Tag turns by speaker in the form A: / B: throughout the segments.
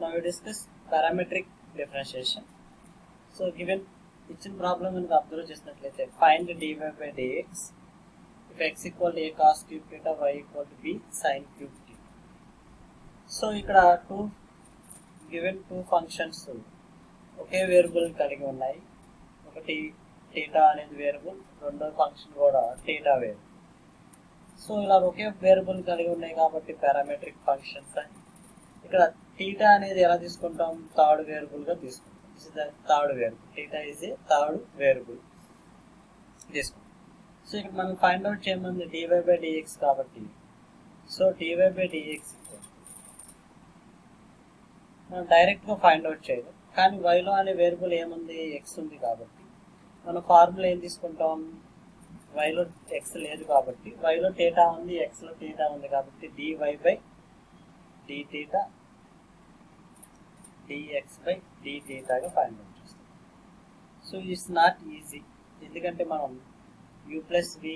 A: now we discuss parametric differentiation. So given ఇచ్చిన problem కనుక observe చేసినట్లయితే find dy by dx if x equal to a cos cube theta y equal to b sin cube theta. So ఇక్కడ given two functions ఒకే variable కలిగి ఉన్నాయి. ఒకటి theta అనేది variable, రెండో function కూడా theta వేరియబుల్. సో ఇలా ఒకే variable కలిగి ఉన్నాయి కాబట్టి పారామెట్రిక్ ఫంక్షన్స్ అని. ఇక్కడ theta అనేది ఎలా తీసుకుంటాం, థర్డ్ వేరియబుల్ గా తీసుకుంటాం. Third variable theta is a third variable తీసుకుంటాం. సో ఇక్కడ మనం ఫైండ్ అవుట్ చేయమంది dy by dx కాబట్టి, సో dy by dx మనం డైరెక్ట్ గా ఫైండ్ అవుట్ చేయలేం. కానీ y లో అనే వేరియబుల్ ఏముంది, x ఉంది కాబట్టి మనం ఫార్ములా ఏం తీసుకుంటాం, y లో x లేదు కాబట్టి y లో theta ఉంది, x లో theta ఉంది కాబట్టి dy by d theta dx by d theta గా ఫైండ్ అవుట్ చేస్తాం. సో ఇట్స్ నాట్ ఈజీ, ఎందుకంటే మనం u plus v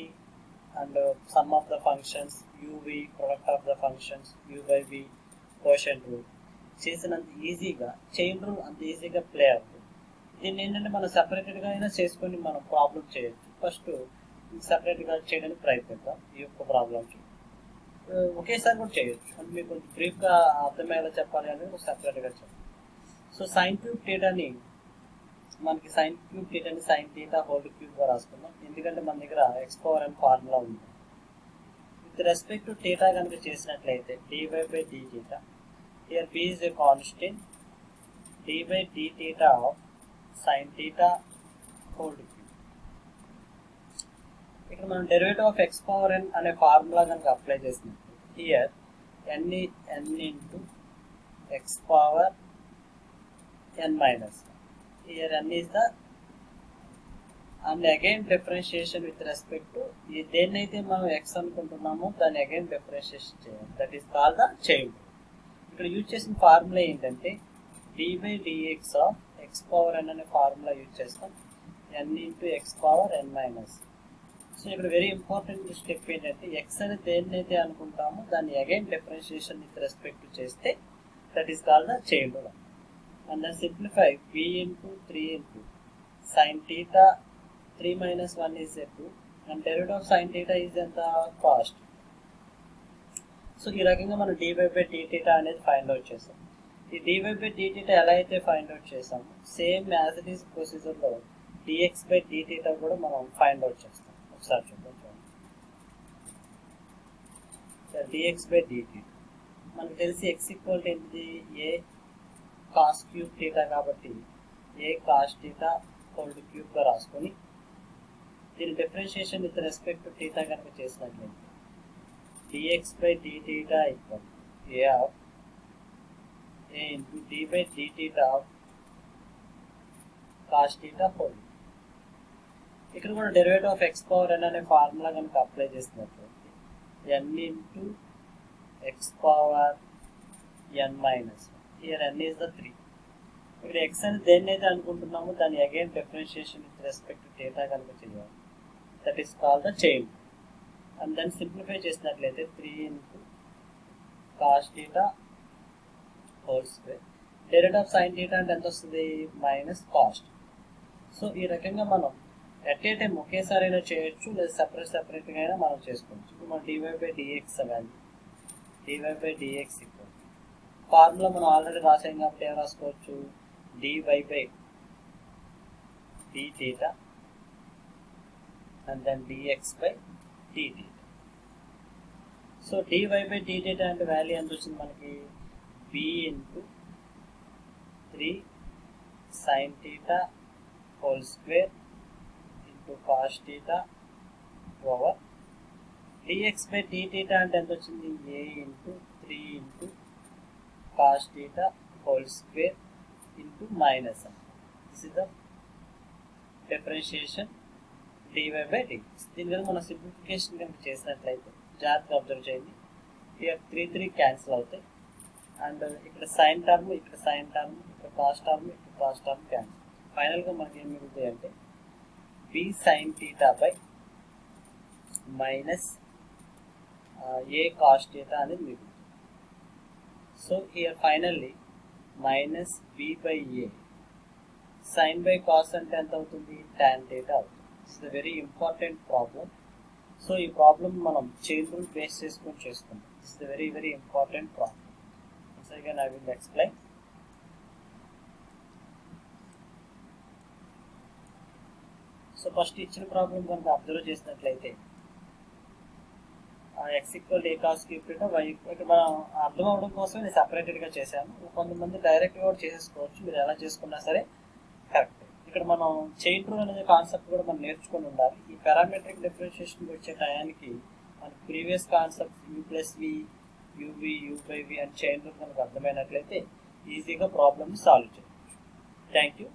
A: and some of the functions uv product of the functions u by v quotient rule చేసినంత ఈజీగా chain rule అంత ఈజీగా play అవుతుంది. దీన్ని ఏంటంటే మనం సెపరేటెడ్గా అయినా చేసుకొని మనం ప్రాబ్లం చేయొచ్చు. ఫస్ట్ సెపరేట్గా చేయడానికి ప్రయత్నిద్దాం. ఈ యొక్క ప్రాబ్లంకి ఒకేసారి కూడా చేయొచ్చు, అంటే మీకు కొంచెం బ్రీఫ్గా అర్థమయ్యేలా చెప్పాలి అనేది సెపరేట్గా చెప్పాలి. సో సైన్ క్యూబ్ థీటాని మనకి సైన్ థీటా హోల్ క్యూబ్గా రాసుకుందాం, ఎందుకంటే మన దగ్గర ఎక్స్ పవర్ n ఫార్ములా ఉంది. విత్ రెస్పెక్ట్ టు థీటా కనుక చేసినట్లయితే dy by d theta, here b is a constant, d by d theta of sin theta whole cube. ఇక్కడ మనం derivative of X power n అనే formula కనుక apply చేసినట్లయితే here n into X power n minus, here n is the, and again differentiation with respect to దేన్నైతే మనం x అనుకుంటున్నామో దాన్ని again differentiation చేయాలి, that is called the chain rule. ఇక్కడ use చేసిన ఫార్ములా ఏంటంటే d by dx of x power n అనే formula use చేస్తాం, n into X power n minus. So ఇక్కడ వెరీ ఇంపార్టెంట్ స్టెప్ ఏంటంటే x అనేది దేన్నైతే అనుకుంటామో దాన్ని అగైన్ డిఫరెన్షియేషన్ విత్ రెస్పెక్ట్ చేస్తే that is called the chain rule. And then simplify b into 3 into sin theta 3 minus 1 is a 2, and derivative of sin theta is the cost. So ఈ రకంగా మనం dy by d theta అనేది find out చేసాం. ఈ dy by d theta ఎలా అయితే find out చేసామో same as it is ప్రొసీజర్లో dx by d theta కూడా మనం ఫైండ్ అవుట్ చేస్తాం. ఒకసారి చూద్దాం. dx by d theta మనకు తెలిసి x ఈక్వల్ టు ఏంటిది, a cos cube theta కాబట్టి a cos theta whole cube గా రాసుకొని దీని differentiation with respect to theta కనుక చేసినట్లయితే dx by d theta equal a of a into d by d theta of cos theta whole. ఇక్కడ కూడా derivative of X power n అనే formula కనుక apply చేసినట్లయితే n into X power n minus, here n is the 3. ఇక్కడ x అని దేన్నైతే అనుకుంటున్నామో దాన్ని again differentiation with respect to theta కనుక చేయాలి, that is called the chain. And దాన్ని సింప్లిఫై చేసినట్లయితే 3 into cos theta whole square, derivative of sine theta అంటే ఎంత వస్తుంది, మైనస్ కాస్ట్. సో ఈ రకంగా మనం ఎట్ ఏ టైం ఒకేసారి అయినా చేయొచ్చు, లేదా సెపరేట్గా అయినా మనం చేసుకోవచ్చు. ఇప్పుడు మనం dy by dx value dy by dx equal formula మనం ఆల్రెడీ రాసాం కాబట్టి ఏం రాసుకోవచ్చు, dy by d theta and then dx by d theta. So dy by d theta అంటే వాల్యూ ఎంత వచ్చింది మనకి, b into 3 sin theta whole square into cos theta over dx by d theta అంటే ఎంత వచ్చింది, a into 3 into cos theta whole square into minus. This is the differentiation dy by dx. దీని మీద మనం simplification కనుక చేసినట్లయితే జాగ్రత్తగా observe చేయండి, ఇక్కడ 3 క్యాన్సిల్ అవుతాయి, అండ్ ఇక్కడ సైన్ టర్మ్, ఇక్కడ సైన్ టర్మ్, ఇక్కడ కాస్ టర్మ్, ఇక్కడ కాస్ టర్మ్ క్యాన్సిల్. ఫైనల్గా మనకి ఏం మిగులుతాయి అంటే b sin theta by minus a cos theta అనేది మిగులుతుంది. So here finally minus B by A sine by cos అంటే ఎంత అవుతుంది tan theta అవుతుంది. It's the very important problem. So ఈ ప్రాబ్లం మనం చైన్ రూల్ బేస్ చేసుకొని చేసుకుంటాం. It's the very very important problem. So again I will explain. So first ఇచ్చిన problem కనుక అబ్జర్వ్ చేసినట్లయితే ఎక్స్ ఈక్వల్ ఏ కాస్ క్యూబ్ వై ఇక్కడ మనం అర్థం అవడం కోసం నేను సపరేటెడ్గా చేశాను. కొంతమంది డైరెక్ట్గా కూడా చేసేసుకోవచ్చు, మీరు ఎలా చేసుకున్నా సరే కరెక్ట్. ఇక్కడ మనం చైన్ రూల్ అనే కాన్సెప్ట్ కూడా మనం నేర్చుకొని ఉండాలి. ఈ పారామెట్రిక్ డిఫరెన్షియేషన్ వచ్చే టయానికి మన previous concept U plus V UV U by V and chain rule మనకు అర్థమైనట్లయితే ఈజీగా ప్రాబ్లమ్ని సాల్వ్ చేయవచ్చు. Thank you.